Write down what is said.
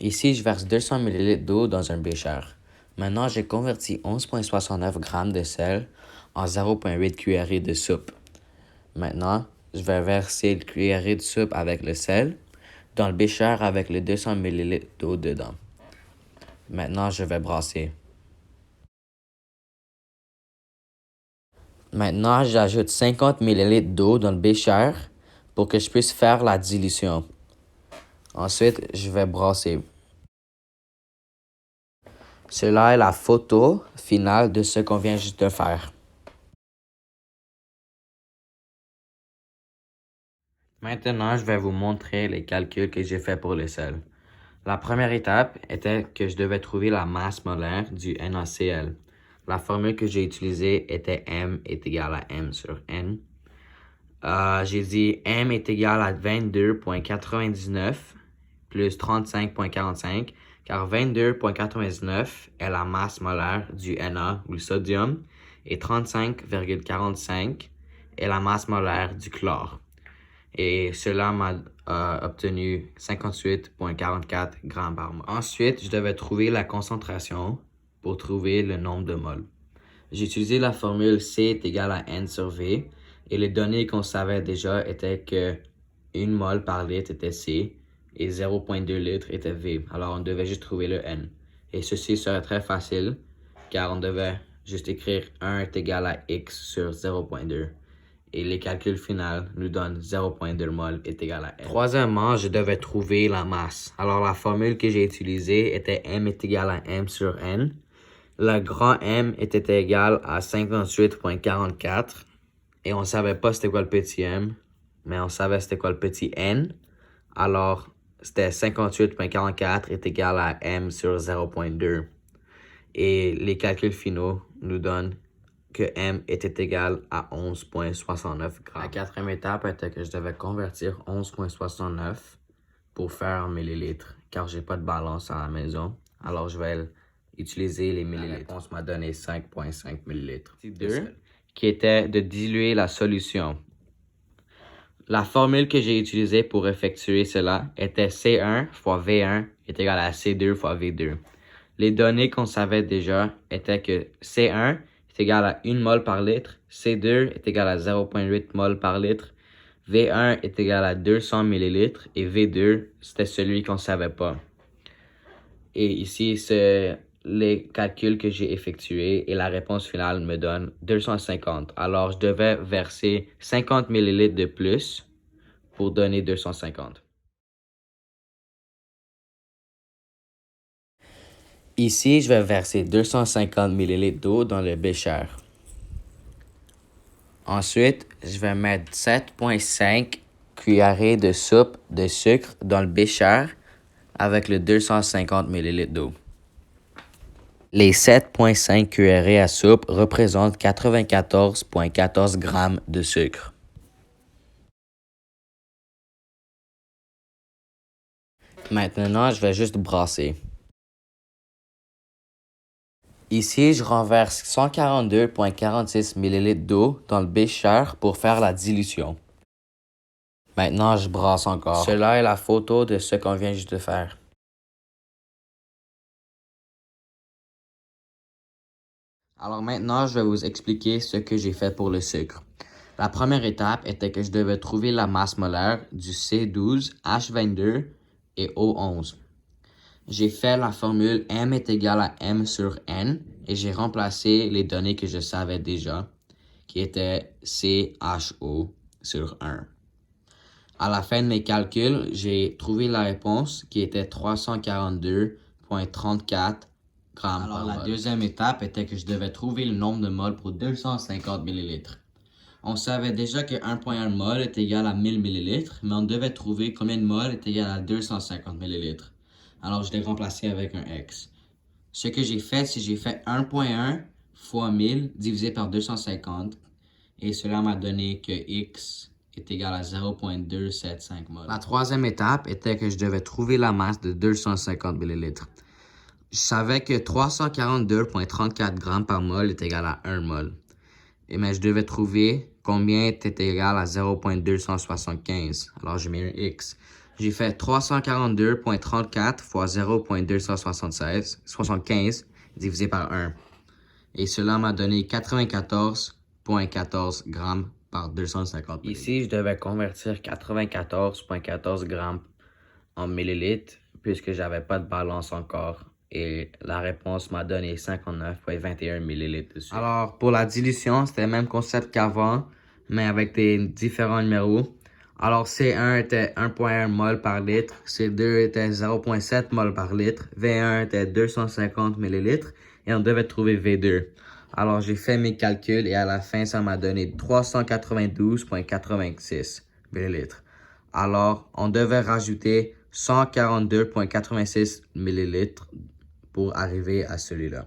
Ici, je verse 200 ml d'eau dans un bécher. Maintenant, j'ai converti 11,69 g de sel en 0,8 cuillerée de soupe. Maintenant, je vais verser le cuillerée de soupe avec le sel dans le bécher avec les 200 ml d'eau dedans. Maintenant, je vais brasser. Maintenant, j'ajoute 50 ml d'eau dans le bécher pour que je puisse faire la dilution. Ensuite, je vais brasser. Cela est la photo finale de ce qu'on vient juste de faire. Maintenant, je vais vous montrer les calculs que j'ai fait pour le sel. La première étape était que je devais trouver la masse molaire du NaCl. La formule que j'ai utilisée était M est égal à M sur N. J'ai dit M est égal à 22,99 plus 35,45 car 22,99 est la masse molaire du Na ou le sodium et 35,45 est la masse molaire du chlore. Et cela m'a obtenu 58,44 grammes par mol. Ensuite, je devais trouver la concentration pour trouver le nombre de moles. J'ai utilisé la formule C est égal à N sur V et les données qu'on savait déjà étaient que 1 mol par litre était C et 0,2 litres était V. Alors on devait juste trouver le N. Et ceci serait très facile car on devait juste écrire 1 est égal à X sur 0,2. Et les calculs finaux nous donnent 0,2 mol est égal à N. Troisièmement, je devais trouver la masse. Alors la formule que j'ai utilisée était M est égal à M sur N. Le grand M était égal à 58,44 et on savait pas c'était quoi le petit m, mais on savait c'était quoi le petit n. Alors, c'était 58,44 est égal à m sur 0,2. Et les calculs finaux nous donnent que m était égal à 11,69 grammes. La quatrième étape était que je devais convertir 11,69 pour faire en millilitres, car j'ai pas de balance à la maison. Alors, je vais utiliser les millilitres. La réponse m'a donné 5,5 millilitres. 2, qui était de diluer la solution. La formule que j'ai utilisée pour effectuer cela était C1 fois V1 est égal à C2 fois V2. Les données qu'on savait déjà étaient que C1 est égal à 1 mol par litre, C2 est égal à 0,8 mol par litre, V1 est égal à 200 millilitres et V2, c'était celui qu'on savait pas. Et ici, c'est les calculs que j'ai effectués et la réponse finale me donne 250. Alors, je devais verser 50 ml de plus pour donner 250. Ici, je vais verser 250 ml d'eau dans le bécher. Ensuite, je vais mettre 7,5 cuillerées de soupe de sucre dans le bécher avec le 250 ml d'eau. Les 7,5 cuillerées à soupe représentent 94,14 grammes de sucre. Maintenant, je vais juste brasser. Ici, je renverse 142,46 ml d'eau dans le bécher pour faire la dilution. Maintenant, je brasse encore. Cela est la photo de ce qu'on vient juste de faire. Alors maintenant, je vais vous expliquer ce que j'ai fait pour le sucre. La première étape était que je devais trouver la masse molaire du C12, H22 et O11. J'ai fait la formule M est égal à M sur N et j'ai remplacé les données que je savais déjà, qui étaient CHO sur 1. À la fin de mes calculs, j'ai trouvé la réponse qui était 342,34 grammes. Alors la deuxième étape était que je devais trouver le nombre de moles pour 250 ml. On savait déjà que 1,1 mol est égal à 1000 ml, mais on devait trouver combien de moles est égal à 250 ml. Alors je l'ai remplacé avec un X. Ce que j'ai fait, c'est que j'ai fait 1,1 fois 1000 divisé par 250 et cela m'a donné que X est égal à 0,275 mol. La troisième étape était que je devais trouver la masse de 250 ml. Je savais que 342,34 grammes par mol est égal à 1 mol. Mais je devais trouver combien était égal à 0,275. Alors j'ai mis un X. J'ai fait 342,34 fois 0,275 divisé par 1. Et cela m'a donné 94,14 grammes par 250 millilitres. Ici, je devais convertir 94,14 grammes en millilitres puisque j'avais pas de balance encore. Et la réponse m'a donné 59,21 millilitres dessus. Alors, pour la dilution, c'était le même concept qu'avant, mais avec des différents numéros. Alors, C1 était 1,1 mol par litre, C2 était 0,7 mol par litre, V1 était 250 millilitres et on devait trouver V2. Alors, j'ai fait mes calculs et à la fin, ça m'a donné 392,86 millilitres. Alors, on devait rajouter 142,86 millilitres pour arriver à celui-là.